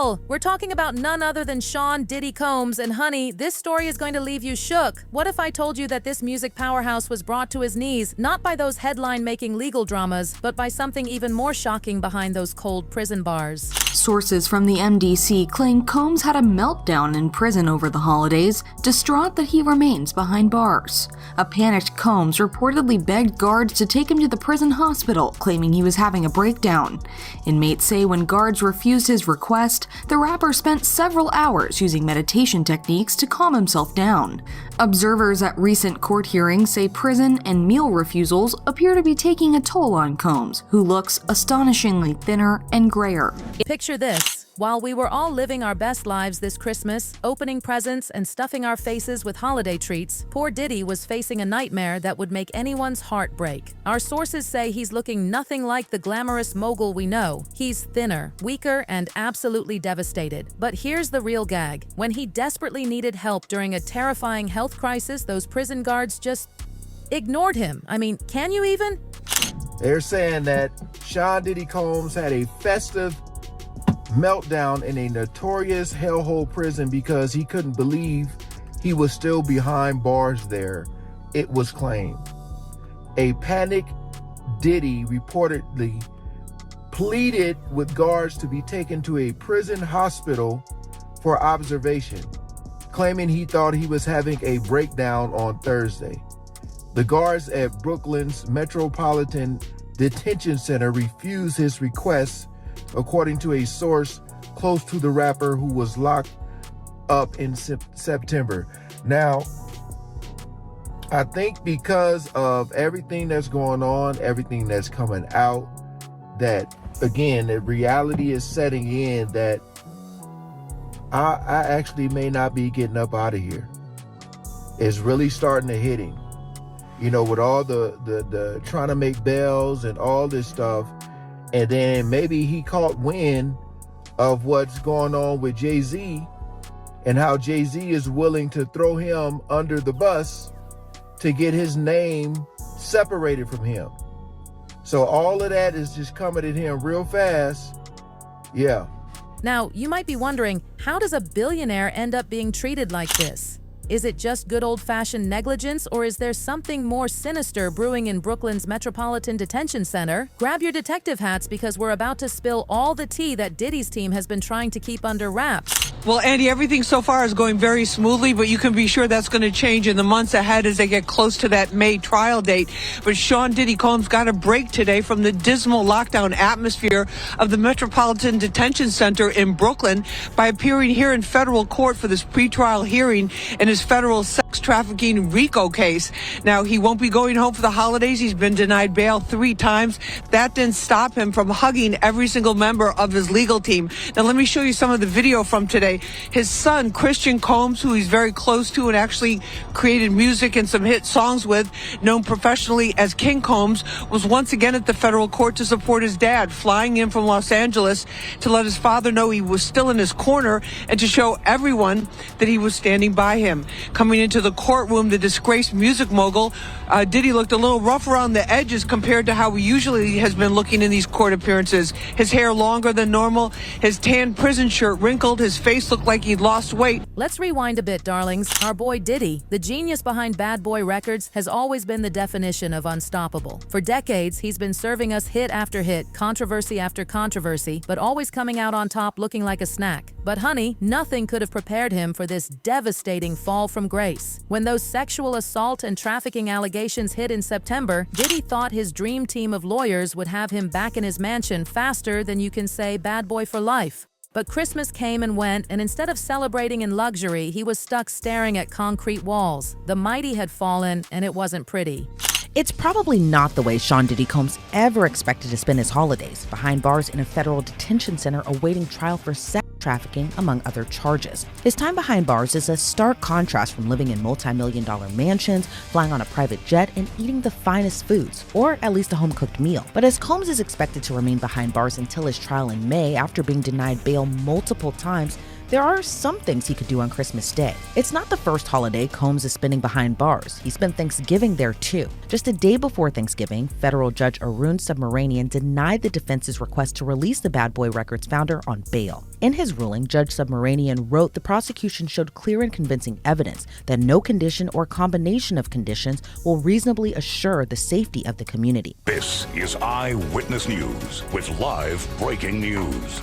Well, we're talking about none other than Sean Diddy Combs, and honey, this story is going to leave you shook. What if I told you that this music powerhouse was brought to his knees, not by those headline-making legal dramas, but by something even more shocking behind those cold prison bars? Sources from the MDC claim Combs had a meltdown in prison over the holidays, distraught that he remains behind bars. A panicked Combs reportedly begged guards to take him to the prison hospital, claiming he was having a breakdown. Inmates say when guards refused his request, the rapper spent several hours using meditation techniques to calm himself down. Observers at recent court hearings say prison and meal refusals appear to be taking a toll on Combs, who looks astonishingly thinner and grayer. Picture this. While we were all living our best lives this Christmas, opening presents and stuffing our faces with holiday treats, poor Diddy was facing a nightmare that would make anyone's heart break. Our sources say he's looking nothing like the glamorous mogul we know. He's thinner, weaker, and absolutely devastated. But here's the real gag. When he desperately needed help during a terrifying health crisis, those prison guards just ignored him. I mean, can you even? They're saying that Sean Diddy Combs had a festive meltdown in a notorious hellhole prison because he couldn't believe he was still behind bars there, it was claimed. A panicked Diddy reportedly pleaded with guards to be taken to a prison hospital for observation, claiming he thought he was having a breakdown on Thursday. The guards at Brooklyn's Metropolitan Detention Center refused his request, according to a source close to the rapper who was locked up in September. Now, I think because of everything that's going on, everything that's coming out, that, again, the reality is setting in that I actually may not be getting up out of here. It's really starting to hit him. You know, with all the trying to make bells and all this stuff. And then maybe he caught wind of what's going on with Jay-Z and how Jay-Z is willing to throw him under the bus to get his name separated from him. So all of that is just coming at him real fast. Yeah. Now, you might be wondering, how does a billionaire end up being treated like this? Is it just good old-fashioned negligence, or is there something more sinister brewing in Brooklyn's Metropolitan Detention Center? Grab your detective hats because we're about to spill all the tea that Diddy's team has been trying to keep under wraps. Well, Andy, everything so far is going very smoothly, but you can be sure that's going to change in the months ahead as they get close to that May trial date. But Sean Diddy Combs got a break today from the dismal lockdown atmosphere of the Metropolitan Detention Center in Brooklyn by appearing here in federal court for this pretrial hearing in his federal sex trafficking RICO case. Now, he won't be going home for the holidays. He's been denied bail 3 times. That didn't stop him from hugging every single member of his legal team. Now, let me show you some of the video from today. His son, Christian Combs, who he's very close to and actually created music and some hit songs with, known professionally as King Combs, was once again at the federal court to support his dad, flying in from Los Angeles to let his father know he was still in his corner and to show everyone that he was standing by him. Coming into the courtroom, the disgraced music mogul, Diddy looked a little rough around the edges compared to how he usually has been looking in these court appearances. His hair longer than normal, his tan prison shirt wrinkled, his face looked like he'd lost weight. Let's rewind a bit, darlings. Our boy Diddy, the genius behind Bad Boy Records, has always been the definition of unstoppable. For decades, he's been serving us hit after hit, controversy after controversy, but always coming out on top looking like a snack. But honey, nothing could have prepared him for this devastating fall from grace. When those sexual assault and trafficking allegations hit in September, Diddy thought his dream team of lawyers would have him back in his mansion faster than you can say bad boy for life. But Christmas came and went, and instead of celebrating in luxury, he was stuck staring at concrete walls. The mighty had fallen, and it wasn't pretty. It's probably not the way Sean Diddy Combs ever expected to spend his holidays, behind bars in a federal detention center awaiting trial for sex trafficking, among other charges. His time behind bars is a stark contrast from living in multi-million-dollar mansions, flying on a private jet, and eating the finest foods, or at least a home-cooked meal. But as Combs is expected to remain behind bars until his trial in May after being denied bail multiple times, there are some things he could do on Christmas Day. It's not the first holiday Combs is spending behind bars. He spent Thanksgiving there too. Just a day before Thanksgiving, federal judge Arun Subramanian denied the defense's request to release the Bad Boy Records founder on bail. In his ruling, Judge Subramanian wrote the prosecution showed clear and convincing evidence that no condition or combination of conditions will reasonably assure the safety of the community. This is Eyewitness News with live breaking news.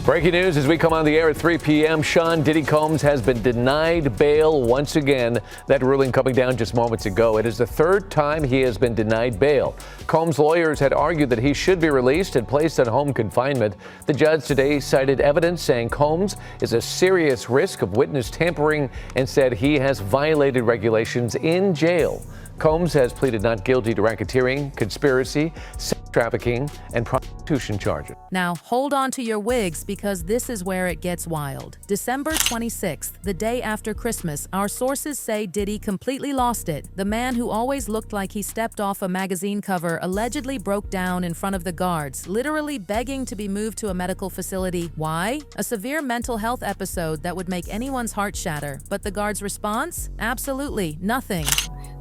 Breaking news as we come on the air at 3 p.m. Sean Diddy Combs has been denied bail once again. That ruling coming down just moments ago. It is the third time he has been denied bail. Combs' lawyers had argued that he should be released and placed on home confinement. The judge today cited evidence saying Combs is a serious risk of witness tampering and said he has violated regulations in jail. Combs has pleaded not guilty to racketeering, conspiracy, sex trafficking, and prostitution charges. Now, hold on to your wigs because this is where it gets wild. December 26th, the day after Christmas, our sources say Diddy completely lost it. The man who always looked like he stepped off a magazine cover allegedly broke down in front of the guards, literally begging to be moved to a medical facility. Why? A severe mental health episode that would make anyone's heart shatter. But the guards' response? Absolutely nothing.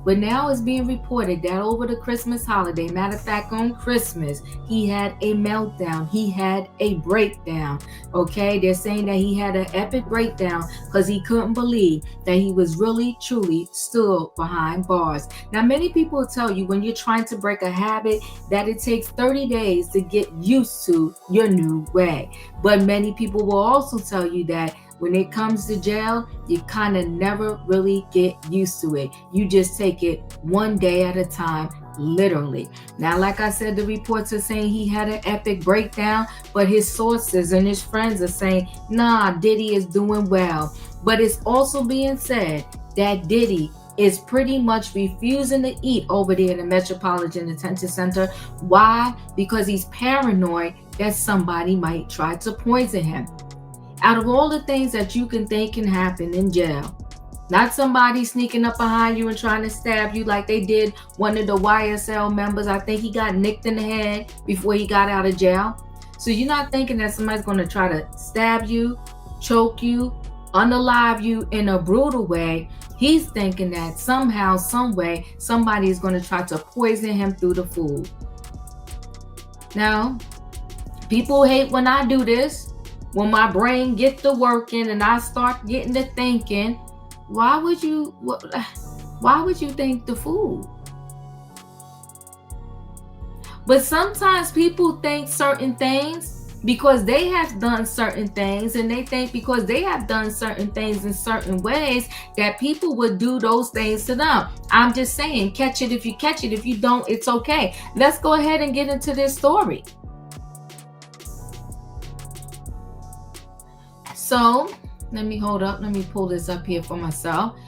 But now it's being reported that over the Christmas holiday, matter of fact, on Christmas, he had a meltdown. He had a breakdown. Okay, they're saying that he had an epic breakdown because he couldn't believe that he was really, truly still behind bars. Now, many people tell you when you're trying to break a habit that it takes 30 days to get used to your new way. But many people will also tell you that when it comes to jail, you kind of never really get used to it. You just take it one day at a time, literally. Now, like I said, the reports are saying he had an epic breakdown, but his sources and his friends are saying, nah, Diddy is doing well. But it's also being said that Diddy is pretty much refusing to eat over there in the Metropolitan Detention Center. Why? Because he's paranoid that somebody might try to poison him. Out of all the things that you can think can happen in jail, not somebody sneaking up behind you and trying to stab you like they did one of the YSL members. I think he got nicked in the head before he got out of jail. So you're not thinking that somebody's going to try to stab you, choke you, unalive you in a brutal way. He's thinking that somehow, some way, somebody is going to try to poison him through the food. Now, people hate when I do this. When my brain gets to working and I start getting to thinking, why would you think the food? But sometimes people think certain things because they have done certain things, and they think because they have done certain things in certain ways that people would do those things to them. I'm just saying, catch it if you catch it. If you don't, it's okay. Let's go ahead and get into this story. So, let me pull this up here for myself.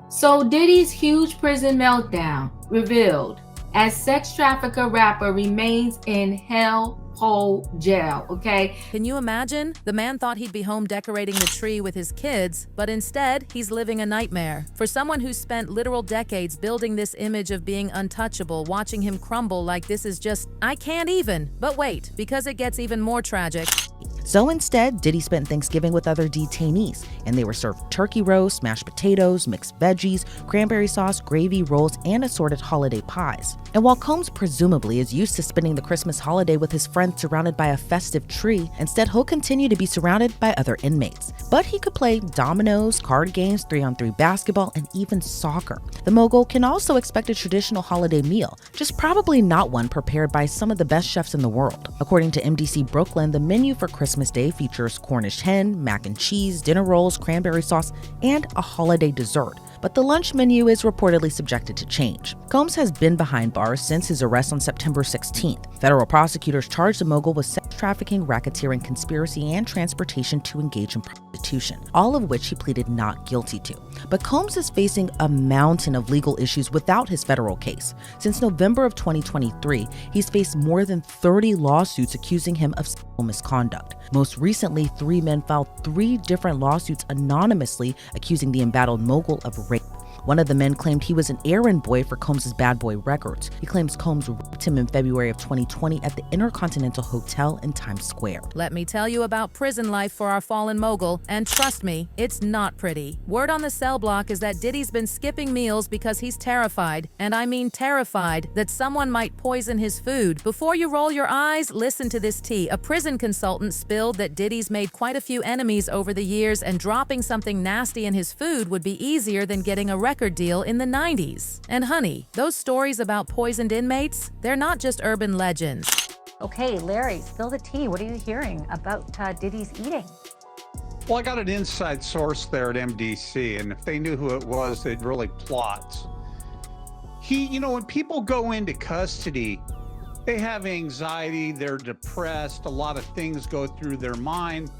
So, Diddy's huge prison meltdown revealed as sex trafficker rapper remains in hellhole jail, okay? Can you imagine? The man thought he'd be home decorating the tree with his kids, but instead, he's living a nightmare. For someone who's spent literal decades building this image of being untouchable, watching him crumble like this is just, I can't even. But wait, because it gets even more tragic. So instead, Diddy spent Thanksgiving with other detainees, and they were served turkey roast, mashed potatoes, mixed veggies, cranberry sauce, gravy, rolls, and assorted holiday pies. And while Combs presumably is used to spending the Christmas holiday with his friends surrounded by a festive tree, instead he'll continue to be surrounded by other inmates. But he could play dominoes, card games, 3-on-3 basketball, and even soccer. The mogul can also expect a traditional holiday meal, just probably not one prepared by some of the best chefs in the world. According to MDC Brooklyn, the menu for Christmas Day features Cornish hen, mac and cheese, dinner rolls, cranberry sauce, and a holiday dessert. But the lunch menu is reportedly subjected to change. Combs has been behind bars since his arrest on September 16th. Federal prosecutors charged the mogul with sex trafficking, racketeering, conspiracy, and transportation to engage in prostitution, all of which he pleaded not guilty to. But Combs is facing a mountain of legal issues without his federal case. Since November of 2023, he's faced more than 30 lawsuits accusing him of sexual misconduct. Most recently, 3 men filed 3 different lawsuits anonymously accusing the embattled mogul of rape. One of the men claimed he was an errand boy for Combs' Bad Boy Records. He claims Combs raped him in February of 2020 at the Intercontinental Hotel in Times Square. Let me tell you about prison life for our fallen mogul, and trust me, it's not pretty. Word on the cell block is that Diddy's been skipping meals because he's terrified, and I mean terrified, that someone might poison his food. Before you roll your eyes, listen to this tea. A prison consultant spilled that Diddy's made quite a few enemies over the years, and dropping something nasty in his food would be easier than getting a record deal in the 90s. And honey, those stories about poisoned inmates, they're not just urban legends. Okay, Larry, spill the tea. What are you hearing about Diddy's eating? Well, I got an inside source there at MDC, and if they knew who it was, they'd really plot. When people go into custody, they have anxiety, they're depressed, a lot of things go through their mind.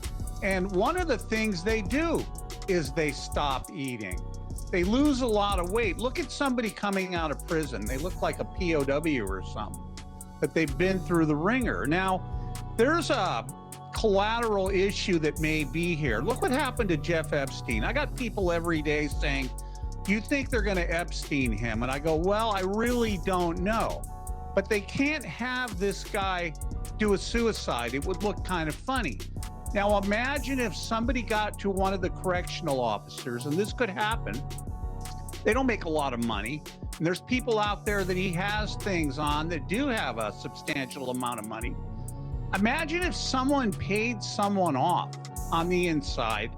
And one of the things they do is they stop eating. They lose a lot of weight. Look at somebody coming out of prison. They look like a POW or something, but they've been through the ringer. Now, there's a collateral issue that may be here. Look what happened to Jeff Epstein. I got people every day saying, do you think they're going to Epstein him? And I go, well, I really don't know. But they can't have this guy do a suicide. It would look kind of funny. Now, imagine if somebody got to one of the correctional officers, and this could happen. They don't make a lot of money. And there's people out there that he has things on that do have a substantial amount of money. Imagine if someone paid someone off on the inside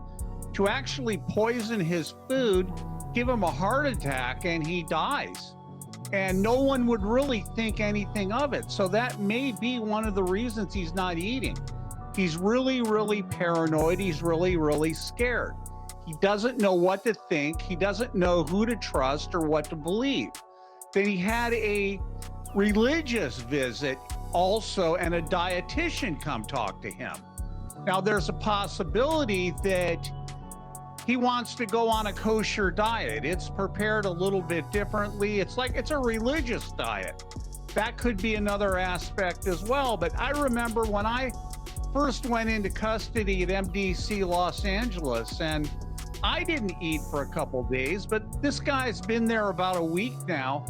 to actually poison his food, give him a heart attack, and he dies. And no one would really think anything of it. So that may be one of the reasons he's not eating. He's really, really paranoid. He's really, really scared. He doesn't know what to think. He doesn't know who to trust or what to believe. Then he had a religious visit also, and a dietitian come talk to him. Now, there's a possibility that he wants to go on a kosher diet. It's prepared a little bit differently. It's a religious diet. That could be another aspect as well. But I remember when I first went into custody at MDC Los Angeles, and I didn't eat for a couple days, but this guy's been there about a week now,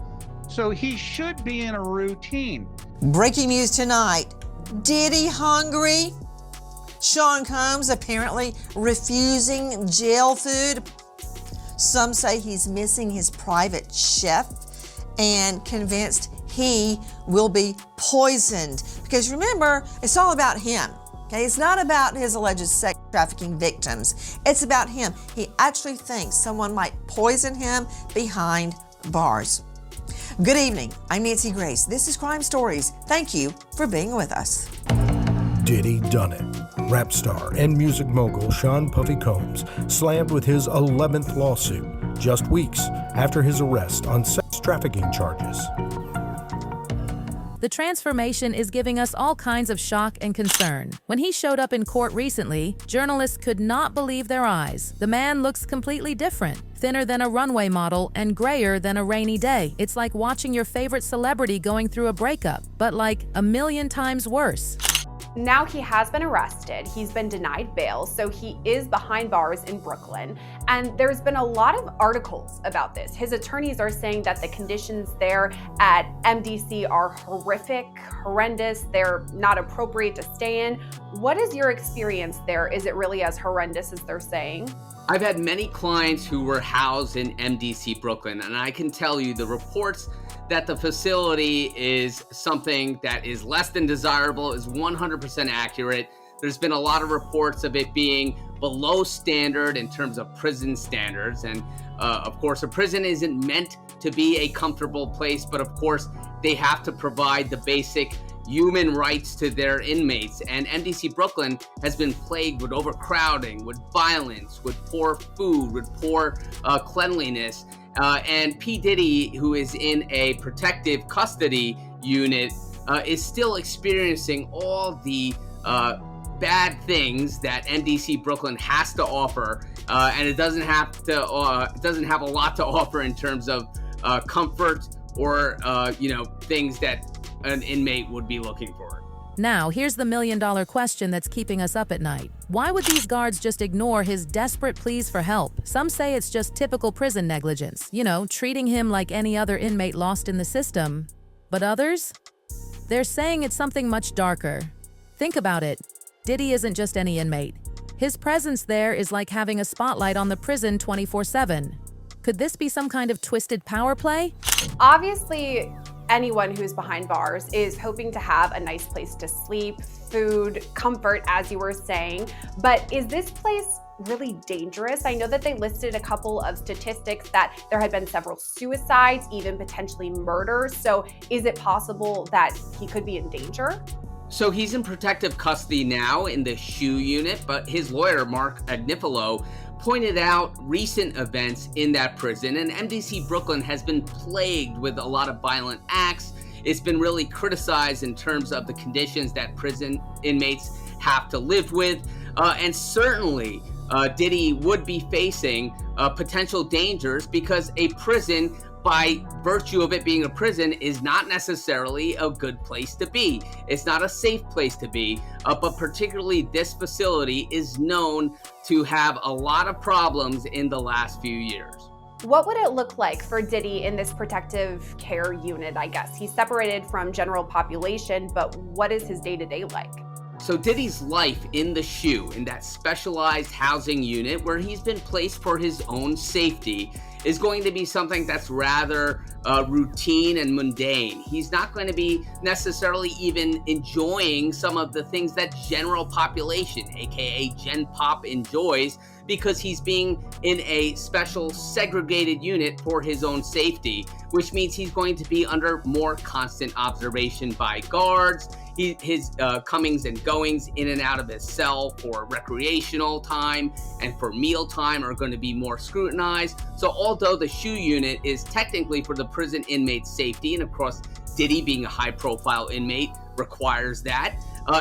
so he should be in a routine. Breaking news tonight. Diddy hungry? Sean Combs apparently refusing jail food. Some say he's missing his private chef and convinced he will be poisoned. Because remember, it's all about him. Okay, it's not about his alleged sex trafficking victims. It's about him. He actually thinks someone might poison him behind bars. Good evening. I'm Nancy Grace. This is Crime Stories. Thank you for being with us. Diddy done it. Rap star and music mogul Sean Puffy Combs slammed with his 11th lawsuit just weeks after his arrest on sex trafficking charges. The transformation is giving us all kinds of shock and concern. When he showed up in court recently, journalists could not believe their eyes. The man looks completely different, thinner than a runway model and grayer than a rainy day. It's like watching your favorite celebrity going through a breakup, but like a million times worse. Now he has been arrested, he's been denied bail, so he is behind bars in Brooklyn. And there's been a lot of articles about this. His attorneys are saying that the conditions there at MDC are horrific, horrendous, they're not appropriate to stay in. What is your experience there? Is it really as horrendous as they're saying? I've had many clients who were housed in MDC Brooklyn, and I can tell you the reports that the facility is something that is less than desirable is 100% accurate. There's been a lot of reports of it being below standard in terms of prison standards. And of course, a prison isn't meant to be a comfortable place, but of course, they have to provide the basic human rights to their inmates. And MDC Brooklyn has been plagued with overcrowding, with violence, with poor food, with poor cleanliness. And P. Diddy, who is in a protective custody unit, is still experiencing all the bad things that MDC Brooklyn has to offer, and it doesn't have a lot to offer in terms of comfort or things that an inmate would be looking for. Now, here's the million-dollar question that's keeping us up at night. Why would these guards just ignore his desperate pleas for help? Some say it's just typical prison negligence, treating him like any other inmate lost in the system. But others? They're saying it's something much darker. Think about it. Diddy isn't just any inmate. His presence there is like having a spotlight on the prison 24/7. Could this be some kind of twisted power play? Obviously, anyone who's behind bars is hoping to have a nice place to sleep, food, comfort, as you were saying. But is this place really dangerous? I know that they listed a couple of statistics that there had been several suicides, even potentially murders. So is it possible that he could be in danger? So he's in protective custody now in the SHU unit, but his lawyer, Mark Agnifilo, pointed out recent events in that prison, and MDC Brooklyn has been plagued with a lot of violent acts. It's been really criticized in terms of the conditions that prison inmates have to live with, and certainly Diddy would be facing potential dangers because a prison, by virtue of it being a prison, is not necessarily a good place to be. It's not a safe place to be, but particularly this facility is known to have a lot of problems in the last few years. What would it look like for Diddy in this protective care unit, I guess? He's separated from general population, but what is his day-to-day like? So Diddy's life in the SHU, in that specialized housing unit where he's been placed for his own safety, is going to be something that's rather routine and mundane. He's not going to be necessarily even enjoying some of the things that general population, aka Gen Pop, enjoys, because he's being in a special segregated unit for his own safety, which means he's going to be under more constant observation by guards. His comings and goings in and out of his cell for recreational time and for meal time are going to be more scrutinized. So although the SHU unit is technically for the prison inmate's safety, and of course Diddy being a high-profile inmate requires that,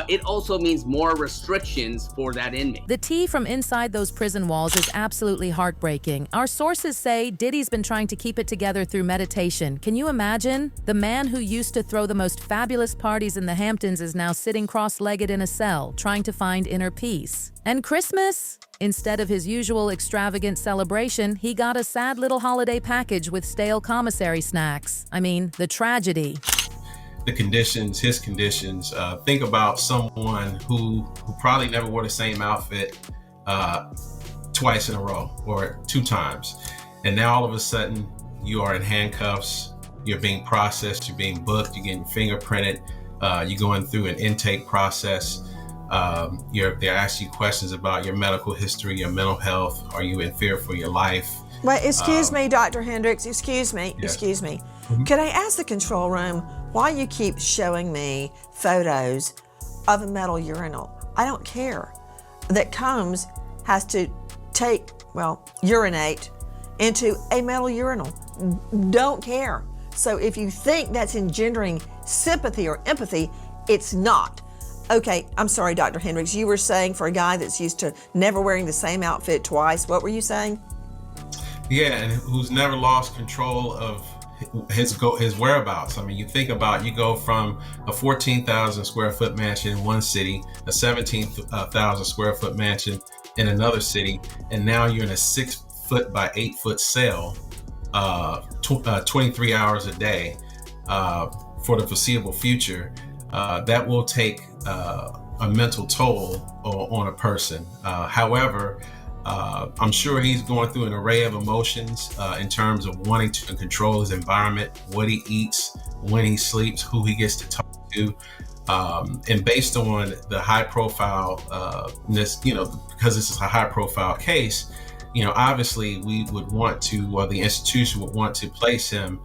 it also means more restrictions for that inmate. The tea from inside those prison walls is absolutely heartbreaking. Our sources say Diddy's been trying to keep it together through meditation. Can you imagine? The man who used to throw the most fabulous parties in the Hamptons is now sitting cross-legged in a cell, trying to find inner peace. And Christmas? Instead of his usual extravagant celebration, he got a sad little holiday package with stale commissary snacks. I mean, the tragedy. The conditions, his conditions. Think about someone who probably never wore the same outfit twice in a row or 2 times. And now all of a sudden you are in handcuffs, you're being processed, you're being booked, you're getting fingerprinted, you're going through an intake process. They're asking you questions about your medical history, your mental health. Are you in fear for your life? Wait, excuse me, Dr. Hendricks, excuse me. Yes. Could I ask the control room why you keep showing me photos of a metal urinal? I don't care that Combs has to urinate into a metal urinal. Don't care. So if you think that's engendering sympathy or empathy, it's not. Okay, I'm sorry, Dr. Hendricks, you were saying for a guy that's used to never wearing the same outfit twice, what were you saying? Yeah, and who's never lost control of his whereabouts. I mean, you think about, you go from a 14,000 square foot mansion in one city, a 17,000 square foot mansion in another city, and now you're in a 6 foot by 8 foot cell, 23 hours a day for the foreseeable future. That will take a mental toll on a person. However, I'm sure he's going through an array of emotions in terms of wanting to control his environment, what he eats, when he sleeps, who he gets to talk to. And based on the high profile, because this is a high profile case, obviously we would want to, or the institution would want to place him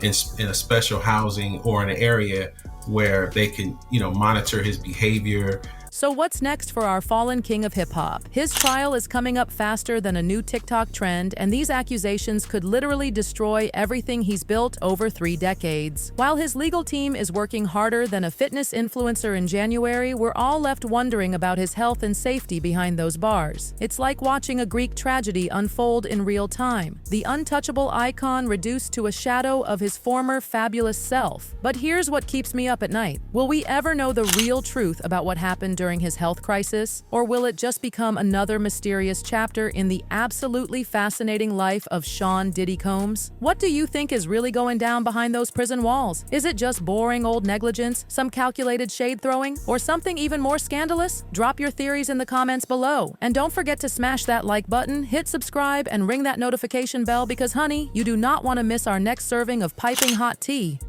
in a special housing or in an area where they can, monitor his behavior. So what's next for our fallen king of hip-hop? His trial is coming up faster than a new TikTok trend, and these accusations could literally destroy everything he's built over 3 decades. While his legal team is working harder than a fitness influencer in January, we're all left wondering about his health and safety behind those bars. It's like watching a Greek tragedy unfold in real time. The untouchable icon reduced to a shadow of his former fabulous self. But here's what keeps me up up at night. Will we ever know the real truth about what happened during his health crisis? Or will it just become another mysterious chapter in the absolutely fascinating life of Sean Diddy Combs? What do you think is really going down behind those prison walls? Is it just boring old negligence, some calculated shade throwing, or something even more scandalous? Drop your theories in the comments below. And don't forget to smash that like button, hit subscribe, and ring that notification bell because, honey, you do not want to miss our next serving of piping hot tea.